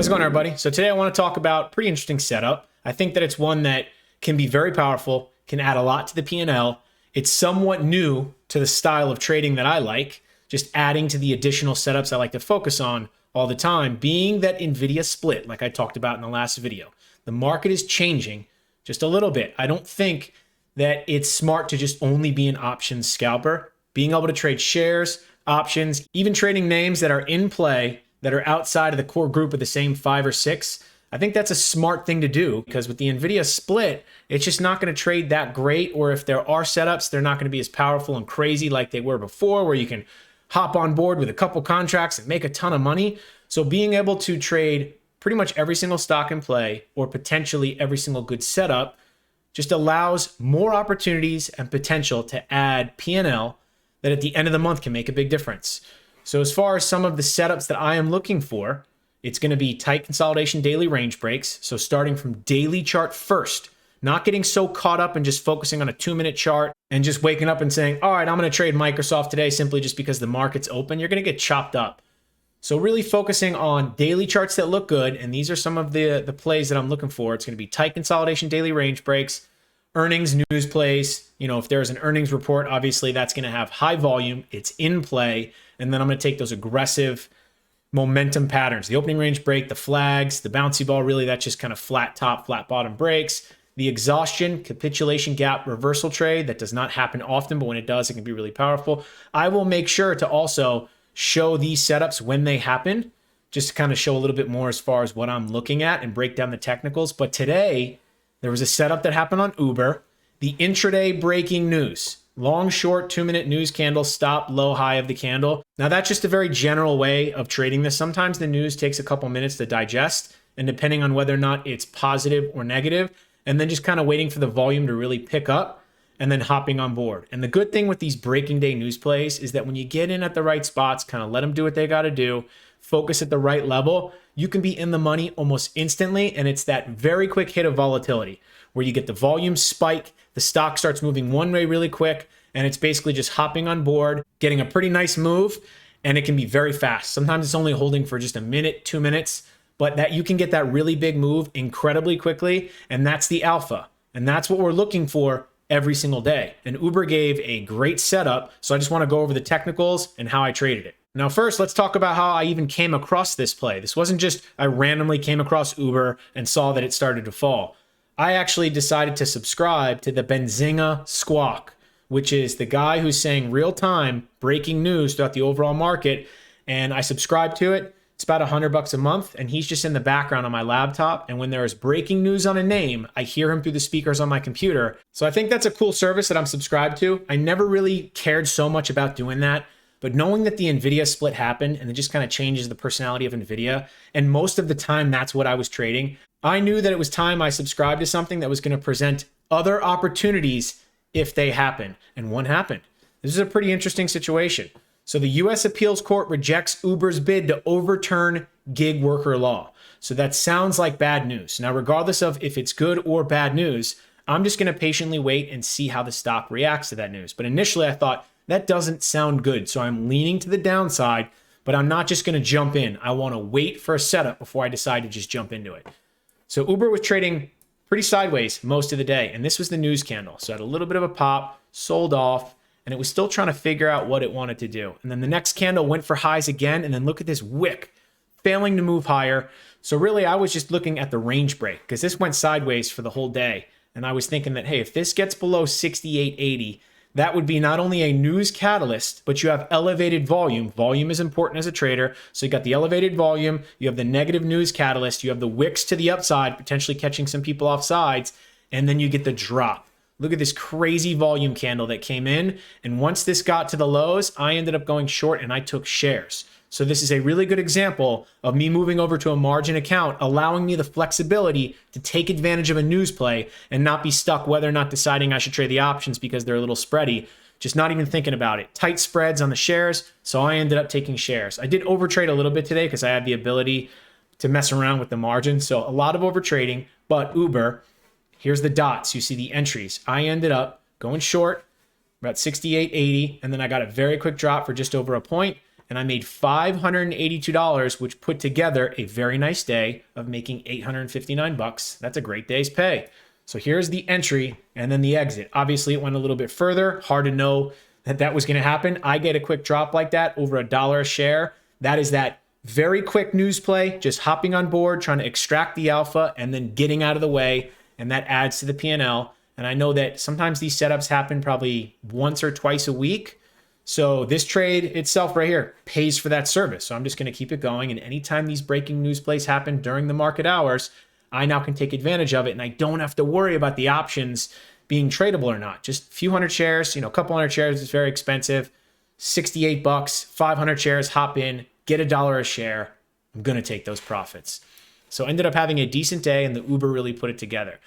How's it going, everybody? So today I want to talk about a pretty interesting setup. I think that it's one that can be very powerful, can add a lot to the P&L. It's somewhat new to the style of trading that I like, just adding to the additional setups I like to focus on all the time, being that NVIDIA split, like I talked about in the last video. The market is changing just a little bit. I don't think that it's smart to just only be an options scalper. Being able to trade shares, options, even trading names that are in play that are outside of the core group of the same 5 or 6, I think that's a smart thing to do, because with the NVIDIA split, it's just not going to trade that great, or if there are setups, they're not going to be as powerful and crazy like they were before, where you can hop on board with a couple contracts and make a ton of money. So being able to trade pretty much every single stock in play, or potentially every single good setup, just allows more opportunities and potential to add P&L that at the end of the month can make a big difference. So as far as some of the setups that I am looking for, it's going to be tight consolidation daily range breaks. So starting from daily chart first, not getting so caught up and just focusing on a 2-minute chart and just waking up and saying, all right, I'm going to trade Microsoft today simply just because the market's open. You're going to get chopped up. So really focusing on daily charts that look good. And these are some of the plays that I'm looking for. It's going to be tight consolidation daily range breaks, earnings news plays. You know, if there's an earnings report, obviously that's going to have high volume. It's in play. And then I'm going to take those aggressive momentum patterns, the opening range break, the flags, the bouncy ball, really that's just kind of flat top, flat bottom breaks, the exhaustion, capitulation gap, reversal trade. That does not happen often, but when it does, it can be really powerful. I will make sure to also show these setups when they happen, just to kind of show a little bit more as far as what I'm looking at and break down the technicals. But today, there was a setup that happened on Uber, the intraday breaking news. Long, short, 2-minute news candle, stop, low, high of the candle. Now, that's just a very general way of trading this. Sometimes the news takes a couple minutes to digest, and depending on whether or not it's positive or negative, and then just kind of waiting for the volume to really pick up and then hopping on board. And the good thing with these breaking day news plays is that when you get in at the right spots, kind of let them do what they got to do, focus at the right level, you can be in the money almost instantly. And it's that very quick hit of volatility where you get the volume spike, the stock starts moving one way really quick, and it's basically just hopping on board, getting a pretty nice move, and it can be very fast. Sometimes it's only holding for just a minute, 2 minutes, but that you can get that really big move incredibly quickly, and that's the alpha. And that's what we're looking for every single day. And Uber gave a great setup, so I just want to go over the technicals and how I traded it. Now, first, let's talk about how I even came across this play. This wasn't just I randomly came across Uber and saw that it started to fall. I actually decided to subscribe to the Benzinga Squawk, which is the guy who's saying real-time breaking news throughout the overall market. And I subscribe to it. It's about $100 a month, and he's just in the background on my laptop. And when there is breaking news on a name, I hear him through the speakers on my computer. So I think that's a cool service that I'm subscribed to. I never really cared so much about doing that, but knowing that the NVIDIA split happened and it just kind of changes the personality of NVIDIA, and most of the time that's what I was trading, I knew that it was time I subscribed to something that was going to present other opportunities if they happen. And one happened. This is a pretty interesting situation. So the U.S. Appeals Court rejects Uber's bid to overturn gig worker law. So that sounds like bad news. Now, regardless of if it's good or bad news, I'm just going to patiently wait and see how the stock reacts to that news. But initially I thought that doesn't sound good. So I'm leaning to the downside, but I'm not just going to jump in. I want to wait for a setup before I decide to just jump into it. So Uber was trading pretty sideways most of the day, and this was the news candle. So it had a little bit of a pop, sold off, and it was still trying to figure out what it wanted to do. And then the next candle went for highs again, and then look at this wick, failing to move higher. So really, I was just looking at the range break, because this went sideways for the whole day. And I was thinking that, hey, if this gets below 68.80, that would be not only a news catalyst, but you have elevated volume. Volume is important as a trader. So you got the elevated volume, you have the negative news catalyst, you have the wicks to the upside, potentially catching some people off sides, and then you get the drop. Look at this crazy volume candle that came in. And once this got to the lows, I ended up going short and I took shares. So this is a really good example of me moving over to a margin account, allowing me the flexibility to take advantage of a news play and not be stuck whether or not deciding I should trade the options because they're a little spready, just not even thinking about it. Tight spreads on the shares, so I ended up taking shares. I did overtrade a little bit today because I have the ability to mess around with the margin, so a lot of overtrading, but Uber, here's the dots. You see the entries. I ended up going short, about 68.80, and then I got a very quick drop for just over a point. and I made $582, which put together a very nice day of making 859 bucks. That's a great day's pay. So here's the entry and then the exit. Obviously, it went a little bit further. Hard to know that that was going to happen. I get a quick drop like that over $1 a share. That is that very quick news play, just hopping on board, trying to extract the alpha and then getting out of the way. And that adds to the P&L. And I know that sometimes these setups happen probably once or twice a week. So this trade itself right here pays for that service. So I'm just going to keep it going. And anytime these breaking news plays happen during the market hours, I now can take advantage of it. And I don't have to worry about the options being tradable or not. Just a few hundred shares, a couple hundred shares is very expensive. 68 bucks, 500 shares, hop in, get $1 a share. I'm going to take those profits. So ended up having a decent day and the Uber really put it together.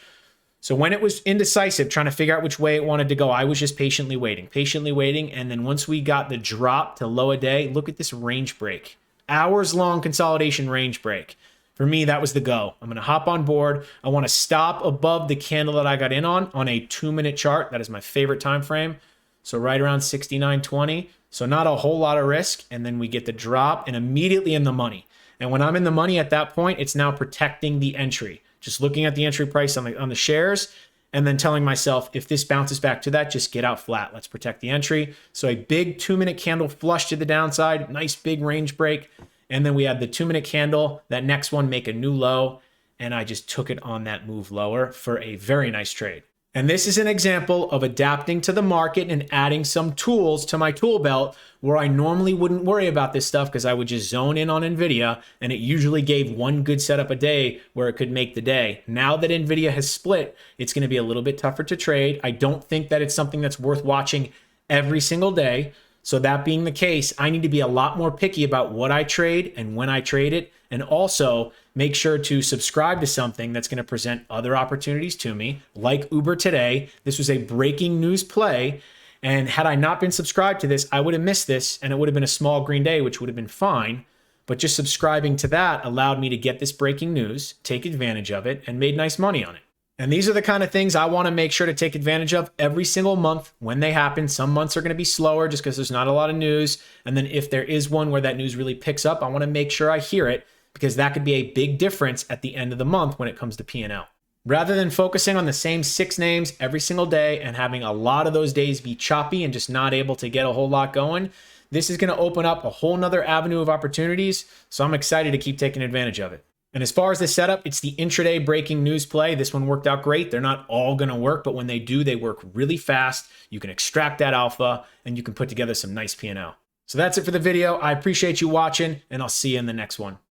So when it was indecisive, trying to figure out which way it wanted to go, I was just patiently waiting. And then once we got the drop to low a day, look at this range break. Hours long consolidation range break. For me, that was the go. I'm going to hop on board. I want to stop above the candle that I got in on a 2-minute chart. That is my favorite time frame. So right around 69.20. So not a whole lot of risk. And then we get the drop and immediately in the money. And when I'm in the money at that point, it's now protecting the entry. Just looking at the entry price on the shares and then telling myself, if this bounces back to that, just get out flat. Let's protect the entry. So a big 2-minute candle flush to the downside, nice big range break. And then we had the 2-minute candle, that next one make a new low. And I just took it on that move lower for a very nice trade. And this is an example of adapting to the market and adding some tools to my tool belt where I normally wouldn't worry about this stuff because I would just zone in on NVIDIA and it usually gave one good setup a day where it could make the day. Now that NVIDIA has split, it's going to be a little bit tougher to trade. I don't think that it's something that's worth watching every single day. So that being the case, I need to be a lot more picky about what I trade and when I trade it. And also make sure to subscribe to something that's going to present other opportunities to me, like Uber today. This was a breaking news play. And had I not been subscribed to this, I would have missed this and it would have been a small green day, which would have been fine. But just subscribing to that allowed me to get this breaking news, take advantage of it, and made nice money on it. And these are the kind of things I want to make sure to take advantage of every single month when they happen. Some months are going to be slower just because there's not a lot of news. And then if there is one where that news really picks up, I want to make sure I hear it because that could be a big difference at the end of the month when it comes to P&L. Rather than focusing on the same 6 names every single day and having a lot of those days be choppy and just not able to get a whole lot going, this is going to open up a whole nother avenue of opportunities. So I'm excited to keep taking advantage of it. And as far as the setup, it's the intraday breaking news play. This one worked out great. They're not all going to work, but when they do, they work really fast. You can extract that alpha and you can put together some nice P&L. So that's it for the video. I appreciate you watching and I'll see you in the next one.